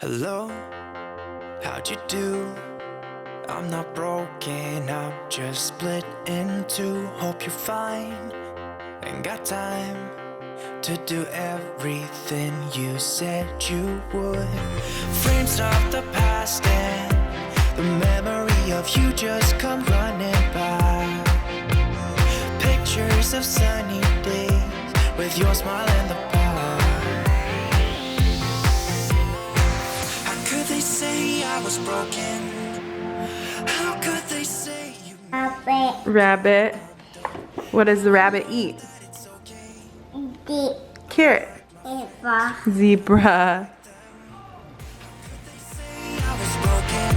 Hello, how'd you do? I'm not broken, I'm just split in two. Hope you're fine, ain't got time to do everything you said you would. Frames of the past and the memory of you just come running by. Pictures of sunny days with your smile and the bar. How could they say I was broken? How could they say you Rabbit. What does the rabbit eat? Carrot. Zebra. I was broken?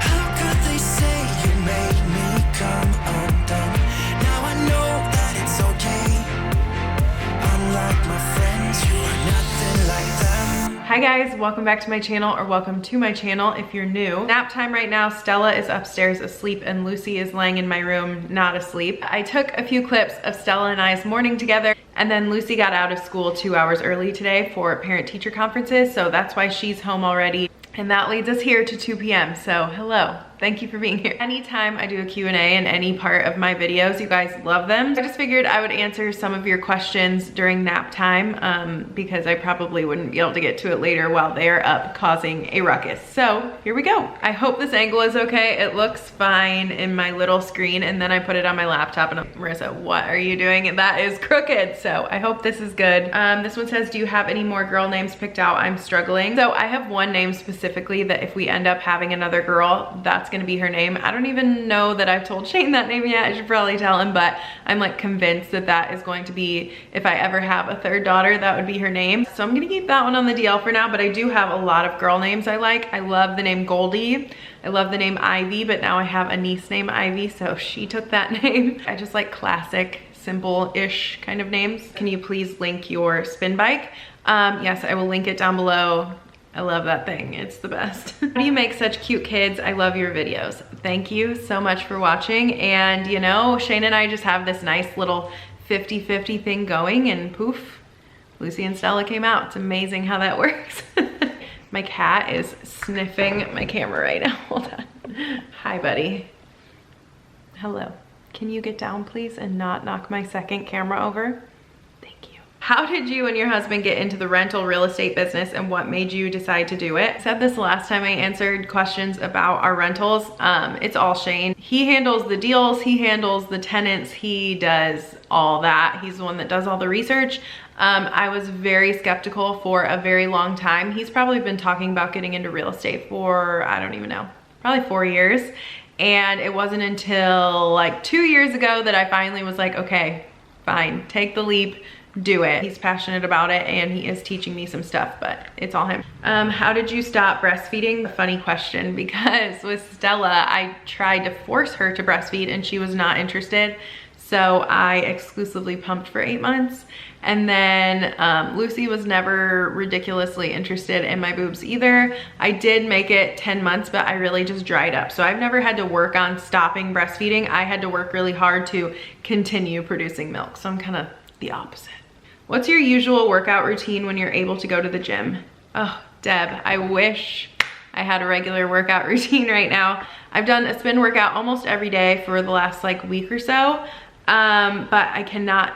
How could they say you made me come undone? Now I know that it's okay. Unlike my friends, you are nothing like them. Hi guys, welcome back to my channel, or welcome to my channel if you're new. Nap time right now. Stella is upstairs asleep and Lucy is laying in my room not asleep. I took a few clips of Stella and I's morning together, and then Lucy got out of school 2 hours early today for parent-teacher conferences, so that's why she's home already. And that leads us here to 2 p.m. So hello, thank you for being here. Anytime I do a Q&A in any part of my videos, you guys love them. I just figured I would answer some of your questions during nap time because I probably wouldn't be able to get to it later while they're up causing a ruckus. So here we go. I hope this angle is okay. It looks fine in my little screen, and then I put it on my laptop and Marissa, what are you doing? And that is crooked. So I hope this is good. This one says, do you have any more girl names picked out? I'm struggling. So I have one name specifically that if we end up having another girl, that's gonna be her name. I don't even know that I've told Shane that name yet. I should probably tell him, but I'm like convinced that that is going to be, if I ever have a third daughter, that would be her name. So I'm gonna keep that one on the DL for now, but I do have a lot of girl names I like. I love the name Goldie. I love the name Ivy, but now I have a niece named Ivy, so she took that name. I just like classic, simple-ish kind of names. Can you please link your spin bike? Yes, I will link it down below. I love that thing, it's the best. How do you make such cute kids? I love your videos. Thank you so much for watching. And you know, Shane and I just have this nice little 50-50 thing going, and poof, Lucy and Stella came out. It's amazing how that works. My cat is sniffing my camera right now. Hold on. Hi, buddy. Hello. Can you get down, please, and not knock my second camera over? Thank you. How did you and your husband get into the rental real estate business, and what made you decide to do it? I said this last time I answered questions about our rentals. It's all Shane. He handles the deals, he handles the tenants, he does all that. He's the one that does all the research. I was very skeptical for a very long time. He's probably been talking about getting into real estate for, I don't even know, probably 4 years. And it wasn't until like 2 years ago that I finally was like, okay, fine, take the leap, do it. He's passionate about it and he is teaching me some stuff, but it's all him. How did you stop breastfeeding? A funny question, because with Stella, I tried to force her to breastfeed and she was not interested. So I exclusively pumped for 8 months. And then Lucy was never ridiculously interested in my boobs either. I did make it 10 months, but I really just dried up. So I've never had to work on stopping breastfeeding. I had to work really hard to continue producing milk. So I'm kind of the opposite. What's your usual workout routine when you're able to go to the gym? Oh, Deb, I wish I had a regular workout routine right now. I've done a spin workout almost every day for the last like week or so. But I cannot.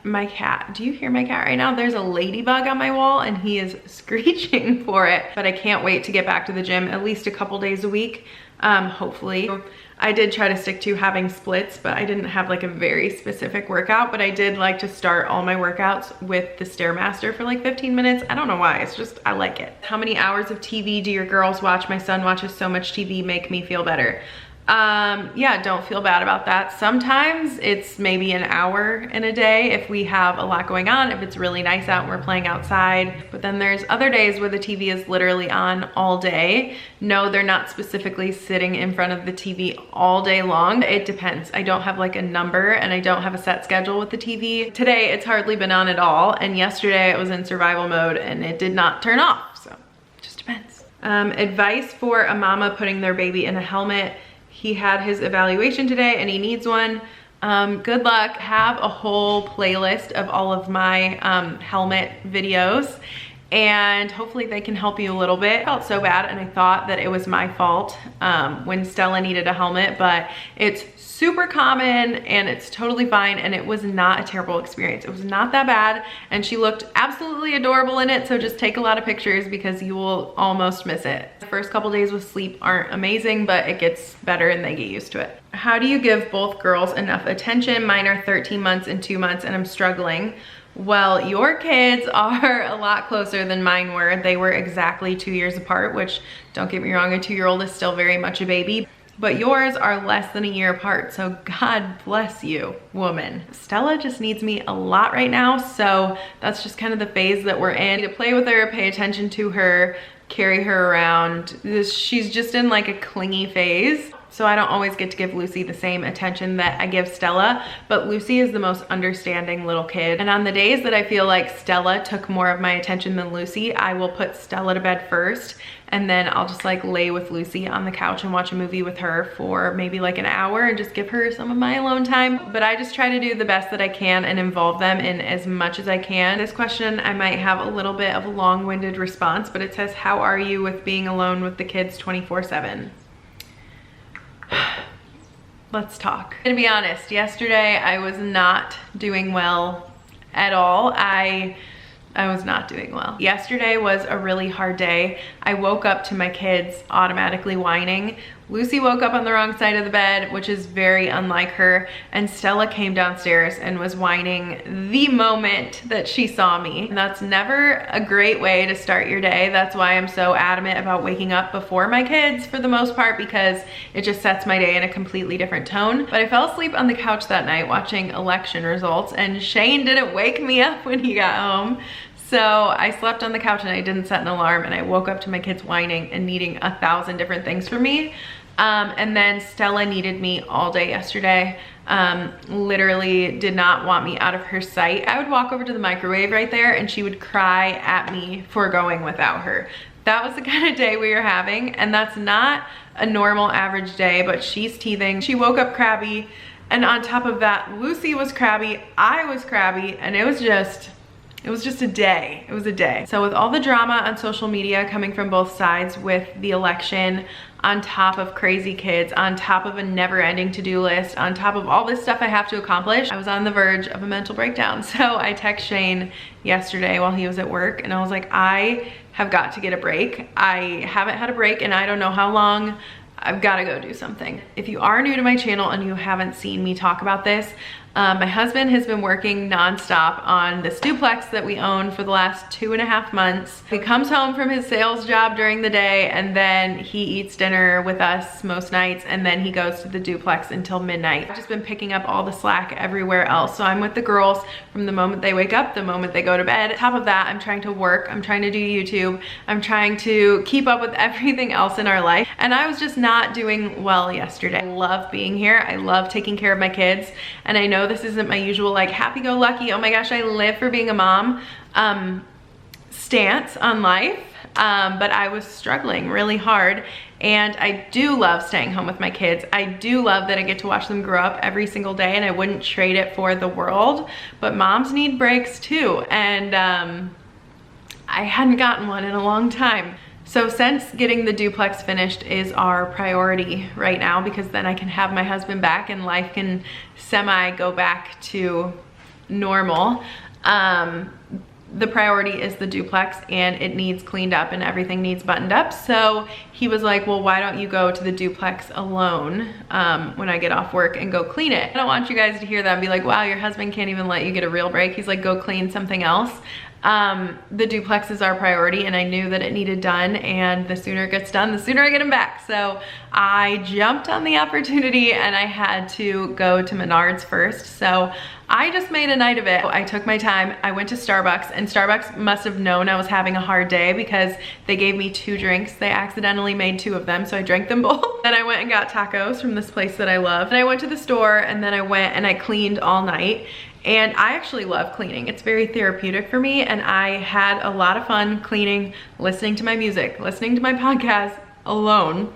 My cat, do you hear my cat right now? There's a ladybug on my wall and he is screeching for it, but I can't wait to get back to the gym at least a couple days a week, hopefully. I did try to stick to having splits, but I didn't have like a very specific workout, but I did like to start all my workouts with the Stairmaster for like 15 minutes. I don't know why, it's just, I like it. How many hours of TV do your girls watch? My son watches so much TV, make me feel better. Yeah, don't feel bad about that. Sometimes it's maybe an hour in a day if we have a lot going on, if it's really nice out and we're playing outside. But then there's other days where the TV is literally on all day. No, they're not specifically sitting in front of the TV all day long. It depends. I don't have like a number and I don't have a set schedule with the TV. Today it's hardly been on at all, and yesterday it was in survival mode and it did not turn off, so it just depends. Advice for a mama putting their baby in a helmet. He had his evaluation today and he needs one. Good luck. Have a whole playlist of all of my helmet videos. and hopefully they can help you a little bit. I felt so bad and I thought that it was my fault when Stella needed a helmet, but it's super common and it's totally fine, and it was not a terrible experience. It was not that bad, and she looked absolutely adorable in it, so just take a lot of pictures because you will almost miss it. The first couple days with sleep aren't amazing, but it gets better and they get used to it. How do you give both girls enough attention? Mine are 13 months and 2 months and I'm struggling. Well, your kids are a lot closer than mine were. They were exactly 2 years apart, which, don't get me wrong, a 2-year-old is still very much a baby. But yours are less than a year apart, so God bless you, woman. Stella just needs me a lot right now, so that's just kind of the phase that we're in. To play with her, pay attention to her, carry her around. She's just in like a clingy phase. So I don't always get to give Lucy the same attention that I give Stella, but Lucy is the most understanding little kid. And on the days that I feel like Stella took more of my attention than Lucy, I will put Stella to bed first, and then I'll just like lay with Lucy on the couch and watch a movie with her for maybe like an hour and just give her some of my alone time. But I just try to do the best that I can and involve them in as much as I can. This question, I might have a little bit of a long-winded response, but it says, how are you with being alone with the kids 24/7? Let's talk. To be honest, yesterday I was not doing well at all. I was not doing well. Yesterday was a really hard day. I woke up to my kids automatically whining. Lucy woke up on the wrong side of the bed, which is very unlike her, and Stella came downstairs and was whining the moment that she saw me. And that's never a great way to start your day. That's why I'm so adamant about waking up before my kids for the most part, because it just sets my day in a completely different tone. But I fell asleep on the couch that night watching election results, and Shane didn't wake me up when he got home. So I slept on the couch and I didn't set an alarm, and I woke up to my kids whining and needing 1,000 different things from me. And then Stella needed me all day yesterday. Literally did not want me out of her sight. I would walk over to the microwave right there and she would cry at me for going without her. That was the kind of day we were having, and that's not a normal average day, but she's teething. She woke up crabby, and on top of that, Lucy was crabby, I was crabby, and it was just a day. It was a day. So with all the drama on social media coming from both sides with the election, on top of crazy kids, on top of a never-ending to-do list, on top of all this stuff I have to accomplish, I was on the verge of a mental breakdown. So I texted Shane yesterday while he was at work, and I was like, I have got to get a break. I haven't had a break and I don't know how long. I've got to go do something. If you are new to my channel and you haven't seen me talk about this, my husband has been working nonstop on this duplex that we own for the last 2.5 months. He comes home from his sales job during the day, and then he eats dinner with us most nights, and then he goes to the duplex until midnight. I've just been picking up all the slack everywhere else. So I'm with the girls from the moment they wake up, the moment they go to bed. On top of that, I'm trying to work, I'm trying to do YouTube, I'm trying to keep up with everything else in our life, and I was just not doing well yesterday. I love being here, I love taking care of my kids, and I know this isn't my usual like happy-go-lucky, oh my gosh, I live for being a mom stance on life, but I was struggling really hard, and I do love staying home with my kids. I do love that I get to watch them grow up every single day, and I wouldn't trade it for the world, but moms need breaks too, and I hadn't gotten one in a long time. So since getting the duplex finished is our priority right now, because then I can have my husband back and life can semi go back to normal, the priority is the duplex, and it needs cleaned up and everything needs buttoned up. So he was like, well, why don't you go to the duplex alone when I get off work and go clean it? I don't want you guys to hear that and be like, wow, your husband can't even let you get a real break. He's like, go clean something else. The duplex is our priority, and I knew that it needed done, and the sooner it gets done, the sooner I get him back. So I jumped on the opportunity and I had to go to Menards first. So I just made a night of it. I took my time, I went to Starbucks, and Starbucks must have known I was having a hard day because they gave me 2 drinks. They accidentally made 2 of them, so I drank them both. Then I went and got tacos from this place that I love. Then I went to the store, and then I went and I cleaned all night. And I actually love cleaning. It's very therapeutic for me, and I had a lot of fun cleaning, listening to my music, listening to my podcast alone.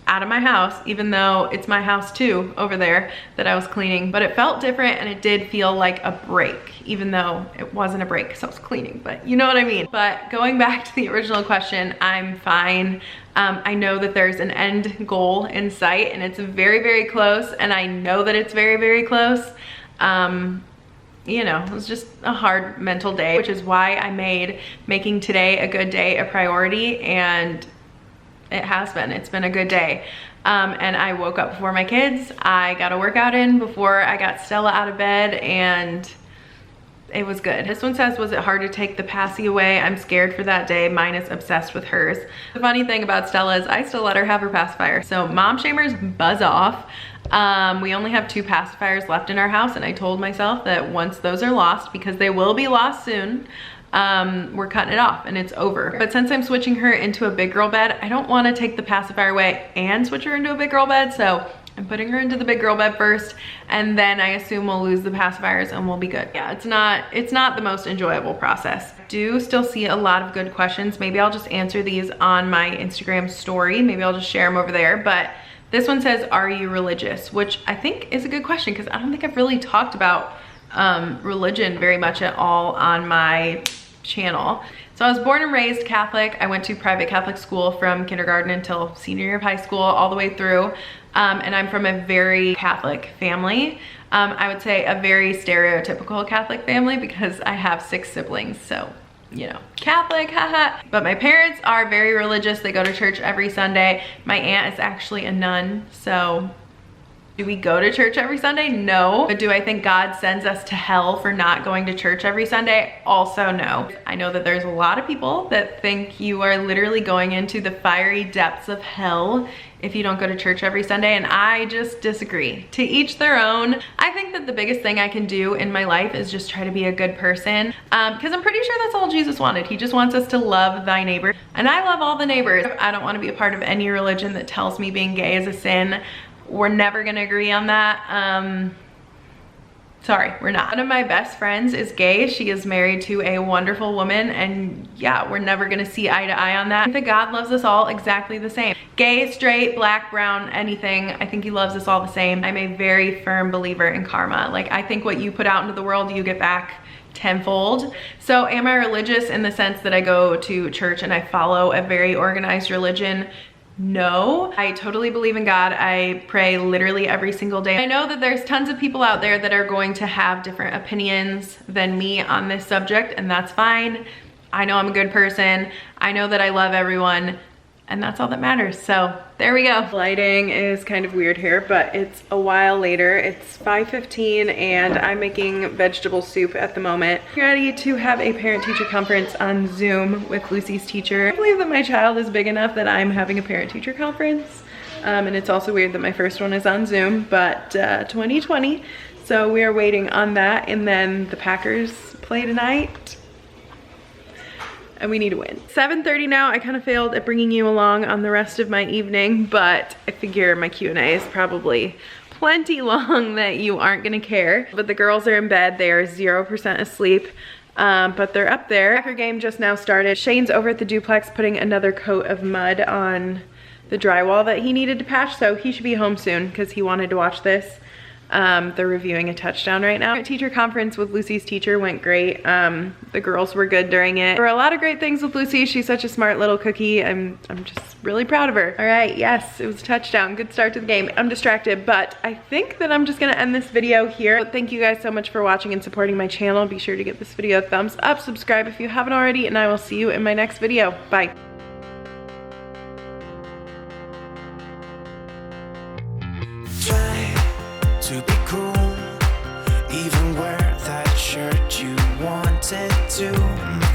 out of my house, even though it's my house too over there that I was cleaning, but it felt different and it did feel like a break, even though it wasn't a break because I was cleaning, but you know what I mean. But going back to the original question, I'm fine. I know that there's an end goal in sight and it's very, very close, and I know that it's very, very close. You know, it was just a hard mental day, which is why I made making today a good day a priority, and it has been. It's been a good day. And I woke up before my kids. I got a workout in before I got Stella out of bed, and it was good. This one says, was it hard to take the passy away? I'm scared for that day. Mine is obsessed with hers. The funny thing about Stella is I still let her have her pacifier. So mom shamers, buzz off. We only have 2 pacifiers left in our house, and I told myself that once those are lost, because they will be lost soon, we're cutting it off and it's over. But since I'm switching her into a big girl bed, I don't want to take the pacifier away and switch her into a big girl bed. So I'm putting her into the big girl bed first, and then I assume we'll lose the pacifiers and we'll be good. Yeah, it's not the most enjoyable process. I do still see a lot of good questions. Maybe I'll just answer these on my Instagram story. Maybe I'll just share them over there. But this one says, are you religious? Which I think is a good question, because I don't think I've really talked about religion very much at all on my channel. So I was born and raised Catholic. I went to private Catholic school from kindergarten until senior year of high school, all the way through. And I'm from a very Catholic family. I would say a very stereotypical Catholic family, because I have 6 siblings. So, you know, Catholic, haha. But my parents are very religious. They go to church every Sunday. My aunt is actually a nun, so do we go to church every Sunday? No. But do I think God sends us to hell for not going to church every Sunday? Also no. I know that there's a lot of people that think you are literally going into the fiery depths of hell if you don't go to church every Sunday, and I just disagree. To each their own. I think that the biggest thing I can do in my life is just try to be a good person, because I'm pretty sure that's all Jesus wanted. He just wants us to love thy neighbor, and I love all the neighbors. I don't want to be a part of any religion that tells me being gay is a sin. We're never gonna agree on that. Sorry, we're not. One of my best friends is gay. She is married to a wonderful woman, and yeah, we're never gonna see eye to eye on that. I think that God loves us all exactly the same. Gay, straight, black, brown, anything. I think he loves us all the same. I'm a very firm believer in karma. Like, I think what you put out into the world, you get back tenfold. So am I religious in the sense that I go to church and I follow a very organized religion? No, I totally believe in God. I pray literally every single day. I know that there's tons of people out there that are going to have different opinions than me on this subject, and that's fine. I know I'm a good person. I know that I love everyone, and that's all that matters. So there we go. Lighting is kind of weird here, but it's a while later. It's 5:15 and I'm making vegetable soup at the moment. I'm ready to have a parent-teacher conference on Zoom with Lucy's teacher. I believe that my child is big enough that I'm having a parent-teacher conference. And it's also weird that my first one is on Zoom, but 2020. So we are waiting on that, and then the Packers play tonight, and we need to win. 7:30 now. I kind of failed at bringing you along on the rest of my evening, but I figure my Q&A is probably plenty long that you aren't gonna care. But the girls are in bed. They are 0% asleep, but they're up there. Packer game just now started. Shane's over at the duplex putting another coat of mud on the drywall that he needed to patch, so he should be home soon because he wanted to watch this. They're reviewing a touchdown right now. Teacher conference with Lucy's teacher went great. The girls were good during it. There were a lot of great things with Lucy. She's such a smart little cookie. I'm just really proud of her. All right, yes, it was a touchdown. Good start to the game. I'm distracted, but I think that I'm just gonna end this video here. Thank you guys so much for watching and supporting my channel. Be sure to give this video a thumbs up, subscribe if you haven't already, and I will see you in my next video. Bye. To be cool, even wear that shirt you wanted to.